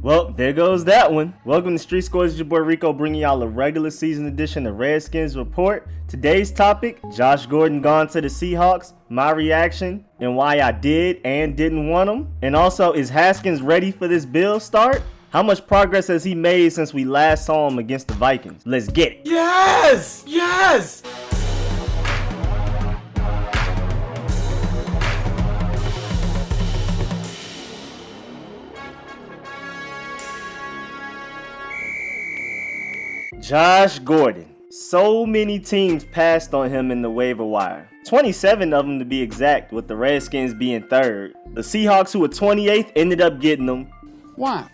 Well, there goes that one. Welcome to Street Scores. It's your boy Rico bringing y'all a regular season edition of Redskins Report. Today's topic, Josh Gordon gone to the Seahawks, my reaction, and why I did and didn't want him. And also, is Haskins ready for this Bills start? How much progress has he made since we last saw him against the Vikings? Let's get it. Yes! Yes! Josh Gordon. So many teams passed on him in the waiver wire. 27 of them to be exact, with the Redskins being third. The Seahawks, who were 28th, ended up getting him. Why?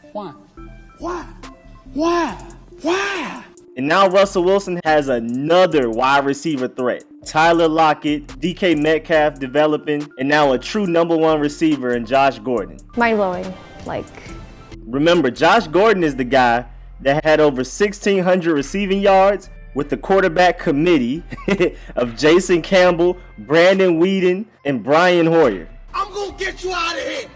And now Russell Wilson has another wide receiver threat. Tyler Lockett, DK Metcalf developing, and now a true number one receiver in Josh Gordon. Mind-blowing, Remember, Josh Gordon is the guy that had over 1,600 receiving yards with the quarterback committee of Jason Campbell, Brandon Weeden, and Brian Hoyer. I'm gonna get you out of here.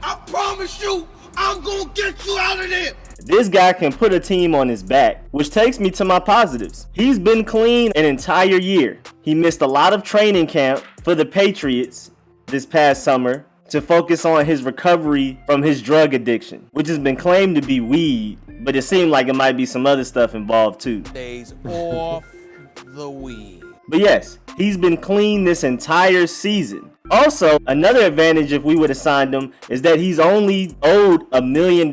I promise you, I'm gonna get you out of there. This guy can put a team on his back, which takes me to my positives. He's been clean an entire year. He missed a lot of training camp for the Patriots this past summer to focus on his recovery from his drug addiction, which has been claimed to be weed, but it seemed like it might be some other stuff involved too. Days off the weed. But yes, he's been clean this entire season. Also, another advantage if we would have signed him is that he's only owed $1 million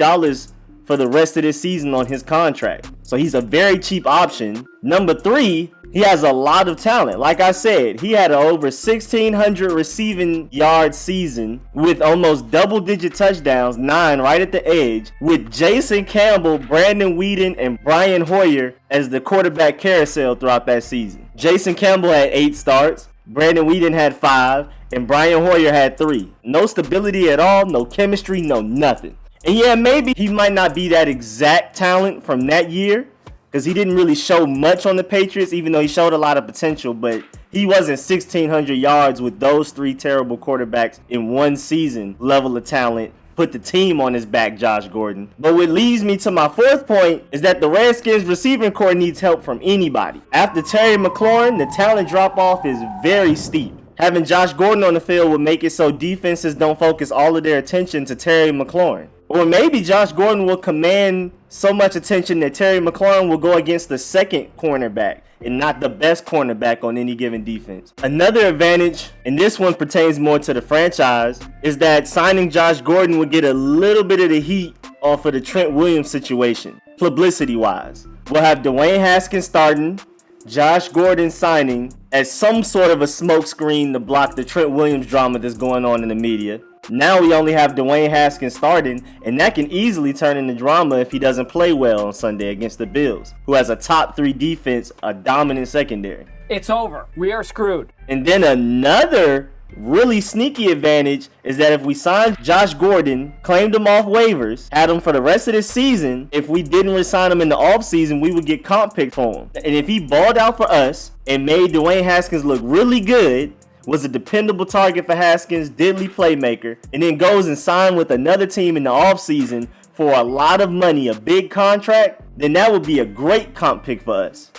for the rest of this season on his contract. So he's a very cheap option. Number 3, he has a lot of talent. Like I said, he had an over 1,600 receiving yard season with almost double-digit touchdowns, 9 right at the edge, with Jason Campbell, Brandon Weeden, and Brian Hoyer as the quarterback carousel throughout that season. Jason Campbell had 8 starts, Brandon Weeden had 5, and Brian Hoyer had 3. No stability at all, no chemistry, no nothing. And yeah, maybe he might not be that exact talent from that year, because he didn't really show much on the Patriots, even though he showed a lot of potential. But he wasn't 1,600 yards with those 3 terrible quarterbacks in one season level of talent. Put the team on his back, Josh Gordon. But what leads me to my 4th point is that the Redskins receiving corps needs help from anybody. After Terry McLaurin, the talent drop-off is very steep. Having Josh Gordon on the field would make it so defenses don't focus all of their attention to Terry McLaurin. Or maybe Josh Gordon will command so much attention that Terry McLaurin will go against the second cornerback and not the best cornerback on any given defense. Another advantage, and this one pertains more to the franchise, is that signing Josh Gordon would get a little bit of the heat off of the Trent Williams situation, publicity-wise. We'll have Dwayne Haskins starting, Josh Gordon signing as some sort of a smokescreen to block the Trent Williams drama that's going on in the media. Now we only have Dwayne Haskins starting, and that can easily turn into drama if he doesn't play well on Sunday against the Bills, who has a top 3 defense, a dominant secondary. It's over. We are screwed. And then another really sneaky advantage is that if we signed Josh Gordon, claimed him off waivers, had him for the rest of the season, if we didn't re-sign him in the offseason, we would get comp pick for him. And if he balled out for us and made Dwayne Haskins look really good, was a dependable target for Haskins, diddly playmaker, and then goes and signed with another team in the offseason for a lot of money, a big contract, then that would be a great comp pick for us.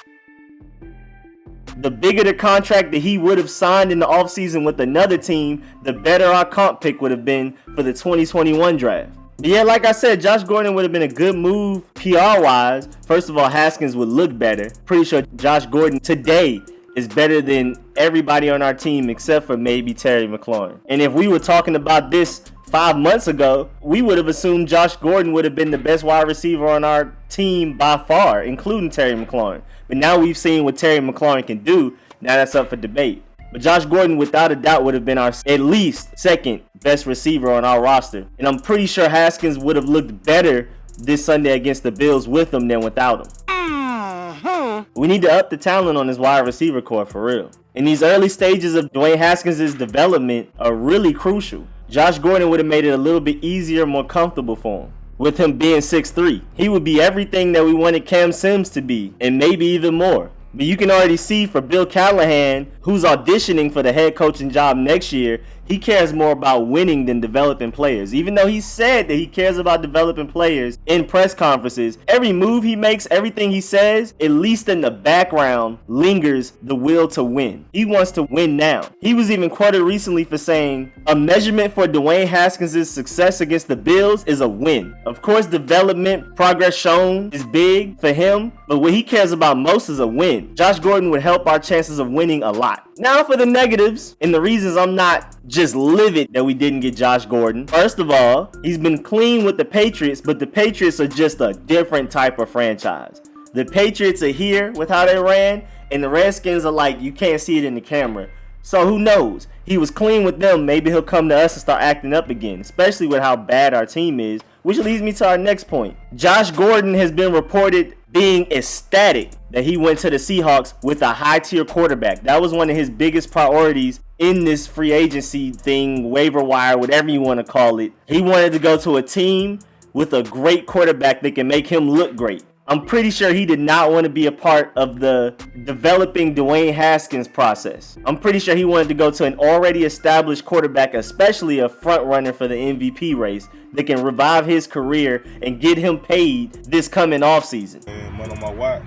The bigger the contract that he would have signed in the offseason with another team, the better our comp pick would have been for the 2021 draft. But yeah, like I said, Josh Gordon would have been a good move PR-wise. First of all, Haskins would look better. Pretty sure Josh Gordon today is better than everybody on our team except for maybe Terry McLaurin. And if we were talking about this 5 months ago, we would have assumed Josh Gordon would have been the best wide receiver on our team by far, including Terry McLaurin. But now we've seen what Terry McLaurin can do. Now that's up for debate. But Josh Gordon, without a doubt, would have been our at least second best receiver on our roster. And I'm pretty sure Haskins would have looked better this Sunday against the Bills with him than without him. We need to up the talent on this wide receiver corps for real. And these early stages of Dwayne Haskins' development are really crucial. Josh Gordon would have made it a little bit easier, more comfortable for him. With him being 6'3", he would be everything that we wanted Cam Sims to be, and maybe even more. But you can already see for Bill Callahan, who's auditioning for the head coaching job next year, He cares more about winning than developing players. Even though he said that he cares about developing players in press conferences, every move he makes, everything he says, at least in the background, lingers the will to win. He wants to win now. He was even quoted recently for saying, a measurement for Dwayne Haskins' success against the Bills is a win. Of course, development, progress shown is big for him, but what he cares about most is a win. Josh Gordon would help our chances of winning a lot. Now for the negatives, and the reasons I'm not just livid that we didn't get Josh Gordon. First of all, he's been clean with the Patriots, but the Patriots are just a different type of franchise. The Patriots are here with how they ran, and the Redskins are like, you can't see it in the camera. So who knows? He was clean with them. Maybe he'll come to us and start acting up again, especially with how bad our team is, which leads me to our next point. Josh Gordon has been reported being ecstatic that he went to the Seahawks with a high-tier quarterback. That was one of his biggest priorities in this free agency thing, waiver wire, whatever you want to call it. He wanted to go to a team with a great quarterback that can make him look great. I'm pretty sure he did not want to be a part of the developing Dwayne Haskins process. I'm pretty sure he wanted to go to an already established quarterback, especially a front runner for the MVP race, that can revive his career and get him paid this coming offseason. Money on my watch.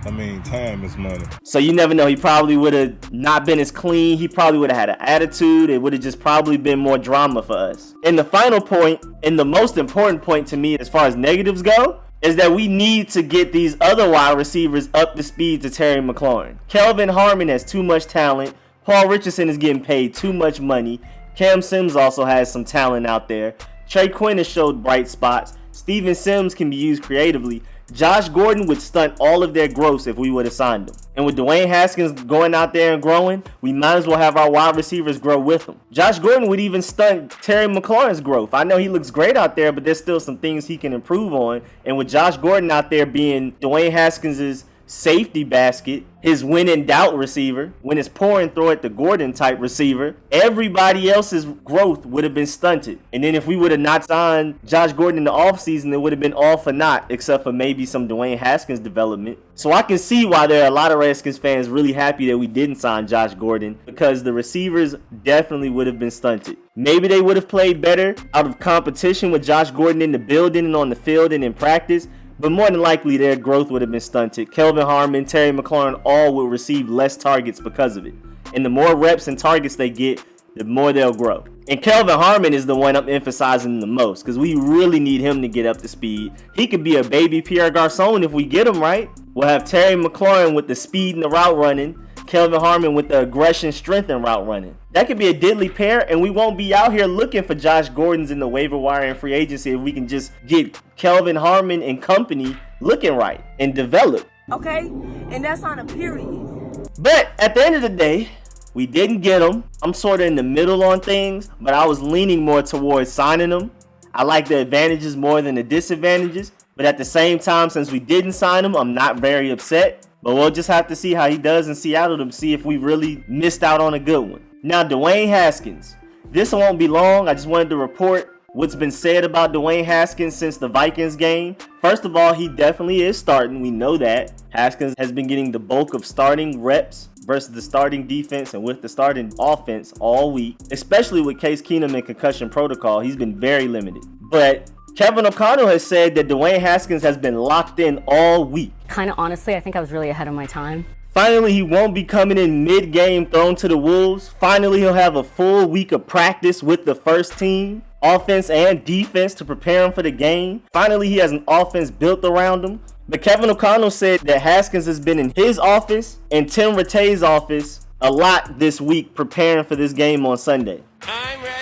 I mean, time is money. So you never know. He probably would have not been as clean. He probably would have had an attitude. It would have just probably been more drama for us. And the final point, and the most important point to me as far as negatives go, is that we need to get these other wide receivers up to speed to Terry McLaurin. Kelvin Harmon has too much talent. Paul Richardson is getting paid too much money. Cam Sims also has some talent out there. Trey Quinn has showed bright spots. Steven Sims can be used creatively. Josh Gordon would stunt all of their growth if we would have signed him. And with Dwayne Haskins going out there and growing, we might as well have our wide receivers grow with him. Josh Gordon would even stunt Terry McLaurin's growth. I know he looks great out there, but there's still some things he can improve on. And with Josh Gordon out there being Dwayne Haskins' safety basket, his when in doubt receiver, when it's pouring, throw it to Gordon type receiver, everybody else's growth would have been stunted. And then if we would have not signed Josh Gordon in the offseason, it would have been all for naught, except for maybe some Dwayne Haskins development. So I can see why there are a lot of Redskins fans really happy that we didn't sign Josh Gordon, because the receivers definitely would have been stunted. Maybe they would have played better out of competition with Josh Gordon in the building and on the field and in practice, but more than likely their growth would have been stunted. Kelvin Harmon, Terry McLaurin all will receive less targets because of it. And the more reps and targets they get, the more they'll grow. And Kelvin Harmon is the one I'm emphasizing the most, because we really need him to get up to speed. He could be a baby Pierre Garçon if we get him right. We'll have Terry McLaurin with the speed and the route running, Kelvin Harmon with the aggression, strength, and route running. That could be a deadly pair, and we won't be out here looking for Josh Gordons in the waiver wire and free agency if we can just get Kelvin Harmon and company looking right and develop. Okay? And that's on a period. But at the end of the day, we didn't get him. I'm sort of in the middle on things, but I was leaning more towards signing him. I like the advantages more than the disadvantages, but at the same time, since we didn't sign him, I'm not very upset. But we'll just have to see how he does in Seattle to see if we really missed out on a good one. Now, Dwayne Haskins. This won't be long. I just wanted to report what's been said about Dwayne Haskins since the Vikings game. First of all, he definitely is starting. We know that. Haskins has been getting the bulk of starting reps versus the starting defense and with the starting offense all week, especially with Case Keenum and concussion protocol. He's been very limited. But Kevin O'Connell has said that Dwayne Haskins has been locked in all week. Kind of honestly, I think I was really ahead of my time. Finally, he won't be coming in mid-game thrown to the Wolves. Finally, he'll have a full week of practice with the first team, offense and defense, to prepare him for the game. Finally, he has an offense built around him. But Kevin O'Connell said that Haskins has been in his office and Tim Rattay's office a lot this week preparing for this game on Sunday. I'm ready.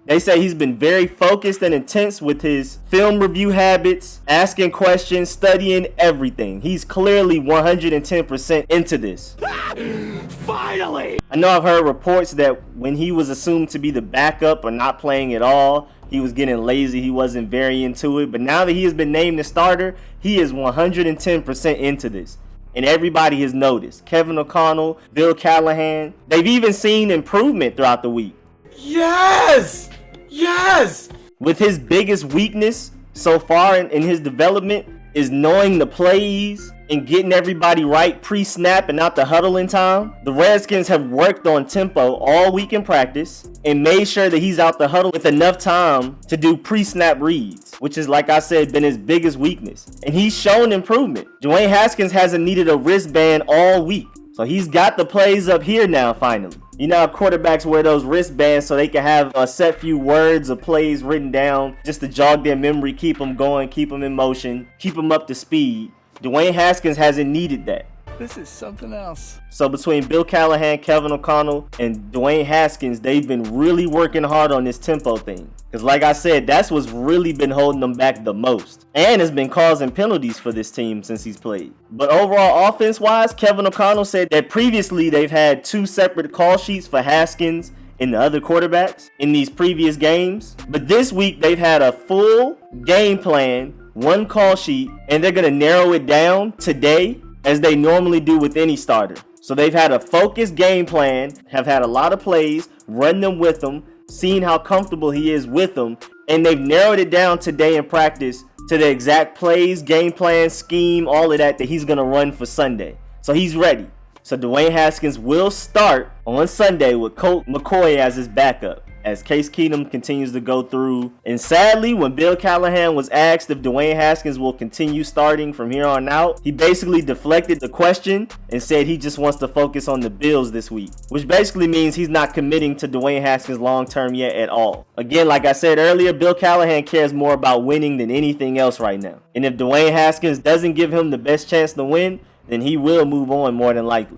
They say he's been very focused and intense with his film review habits, asking questions, studying everything. He's clearly 110% into this. Finally! I know I've heard reports that when he was assumed to be the backup or not playing at all, he was getting lazy. He wasn't very into it. But now that he has been named the starter, he is 110% into this. And everybody has noticed. Kevin O'Connell, Bill Callahan, they've even seen improvement throughout the week. Yes! Yes! With his biggest weakness so far in his development is knowing the plays and getting everybody right pre-snap and out the huddle in time. The Redskins have worked on tempo all week in practice and made sure that he's out the huddle with enough time to do pre-snap reads, which is, like I said, been his biggest weakness. And he's shown improvement. Dwayne Haskins hasn't needed a wristband all week. So he's got the plays up here now, finally. You know how quarterbacks wear those wristbands so they can have a set few words of plays written down just to jog their memory, keep them going, keep them in motion, keep them up to speed. Dwayne Haskins hasn't needed that. This is something else. So between Bill Callahan, Kevin O'Connell, and Dwayne Haskins, they've been really working hard on this tempo thing. Because like I said, that's what's really been holding them back the most. And has been causing penalties for this team since he's played. But overall, offense-wise, Kevin O'Connell said that previously they've had 2 separate call sheets for Haskins and the other quarterbacks in these previous games. But this week, they've had a full game plan, 1 call sheet, and they're going to narrow it down today as they normally do with any starter. So they've had a focused game plan, have had a lot of plays, run them with him, seen how comfortable he is with them, and they've narrowed it down today in practice to the exact plays, game plan, scheme, all of that he's going to run for Sunday. So he's ready. So Dwayne Haskins will start on Sunday with Colt McCoy as his backup, as Case Keenum continues to go through. And sadly, when Bill Callahan was asked if Dwayne Haskins will continue starting from here on out, he basically deflected the question and said he just wants to focus on the Bills this week, which basically means he's not committing to Dwayne Haskins long term yet at all. Again, like I said earlier, Bill Callahan cares more about winning than anything else right now. And if Dwayne Haskins doesn't give him the best chance to win, then he will move on more than likely.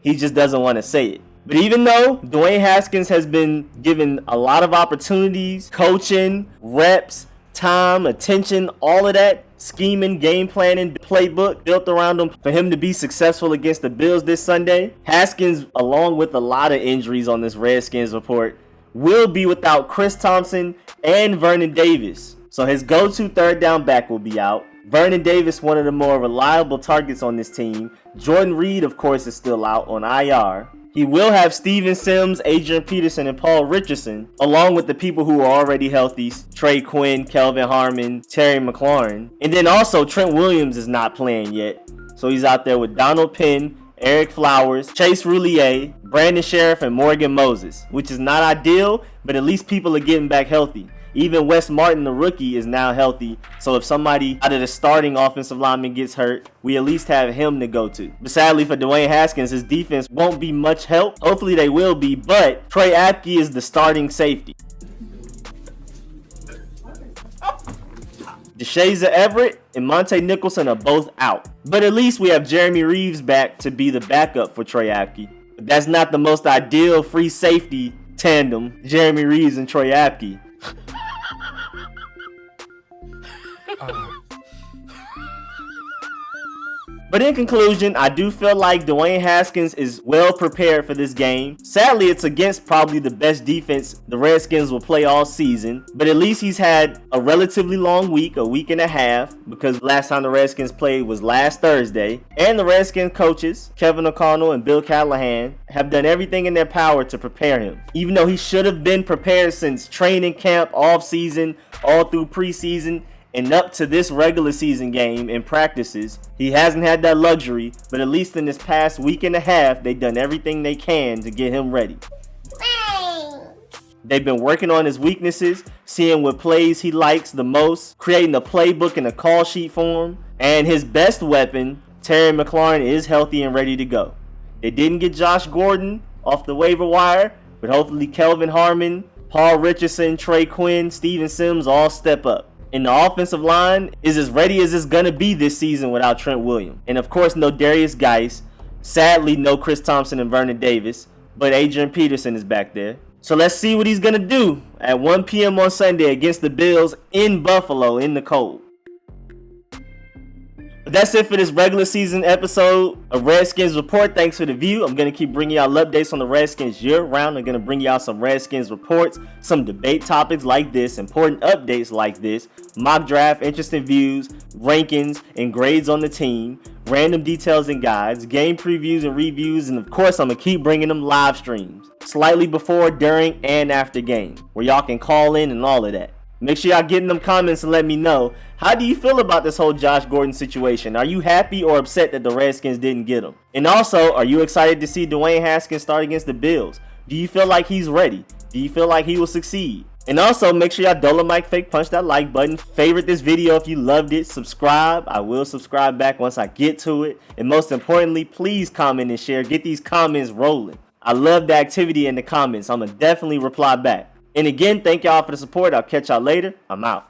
He just doesn't want to say it. But even though Dwayne Haskins has been given a lot of opportunities, coaching, reps, time, attention, all of that, scheming, game planning, playbook built around him for him to be successful against the Bills this Sunday, Haskins, along with a lot of injuries on this Redskins report, will be without Chris Thompson and Vernon Davis. So his go-to third down back will be out. Vernon Davis, one of the more reliable targets on this team. Jordan Reed, of course, is still out on IR. He will have Steven Sims, Adrian Peterson, and Paul Richardson, along with the people who are already healthy, Trey Quinn, Kelvin Harmon, Terry McLaurin. And then also Trent Williams is not playing yet. So he's out there with Donald Penn, Eric Flowers, Chase Roulier, Brandon Sheriff, and Morgan Moses, which is not ideal, but at least people are getting back healthy. Even Wes Martin, the rookie, is now healthy. So if somebody out of the starting offensive lineman gets hurt, we at least have him to go to. But sadly for Dwayne Haskins, his defense won't be much help. Hopefully they will be, but Troy Apke is the starting safety. DeShaza Everett and Monte Nicholson are both out. But at least we have Jeremy Reeves back to be the backup for Troy Apke. But that's not the most ideal free safety tandem, Jeremy Reeves and Troy Apke. But in conclusion, I do feel like Dwayne Haskins is well prepared for this game. Sadly, it's against probably the best defense the Redskins will play all season. But at least he's had a relatively long week, a week and a half, because last time the Redskins played was last Thursday. And the Redskins coaches, Kevin O'Connell and Bill Callahan, have done everything in their power to prepare him. Even though he should have been prepared since training camp, off season, all through preseason, and up to this regular season game and practices, he hasn't had that luxury, but at least in this past week and a half, they've done everything they can to get him ready. They've been working on his weaknesses, seeing what plays he likes the most, creating a playbook and a call sheet for him, and his best weapon, Terry McLaurin, is healthy and ready to go. They didn't get Josh Gordon off the waiver wire, but hopefully Kelvin Harmon, Paul Richardson, Trey Quinn, Steven Sims all step up. And the offensive line is as ready as it's going to be this season without Trent Williams. And of course, no Darius Geis. Sadly, no Chris Thompson and Vernon Davis. But Adrian Peterson is back there. So let's see what he's going to do at 1 p.m. on Sunday against the Bills in Buffalo in the cold. But that's it for this regular season episode of Redskins Report. Thanks for the view. I'm going to keep bringing y'all updates on the Redskins year-round. I'm going to bring y'all some Redskins reports, some debate topics like this, important updates like this, mock draft, interesting views, rankings, and grades on the team, random details and guides, game previews and reviews, and of course, I'm going to keep bringing them live streams, slightly before, during, and after game, where y'all can call in and all of that. Make sure y'all get in them comments and let me know, how do you feel about this whole Josh Gordon situation? Are you happy or upset that the Redskins didn't get him? And also, are you excited to see Dwayne Haskins start against the Bills? Do you feel like he's ready? Do you feel like he will succeed? And also, make sure y'all Dolomite fake punch that like button. Favorite this video if you loved it. Subscribe. I will subscribe back once I get to it. And most importantly, please comment and share. Get these comments rolling. I love the activity in the comments. I'm going to definitely reply back. And again, thank y'all for the support. I'll catch y'all later. I'm out.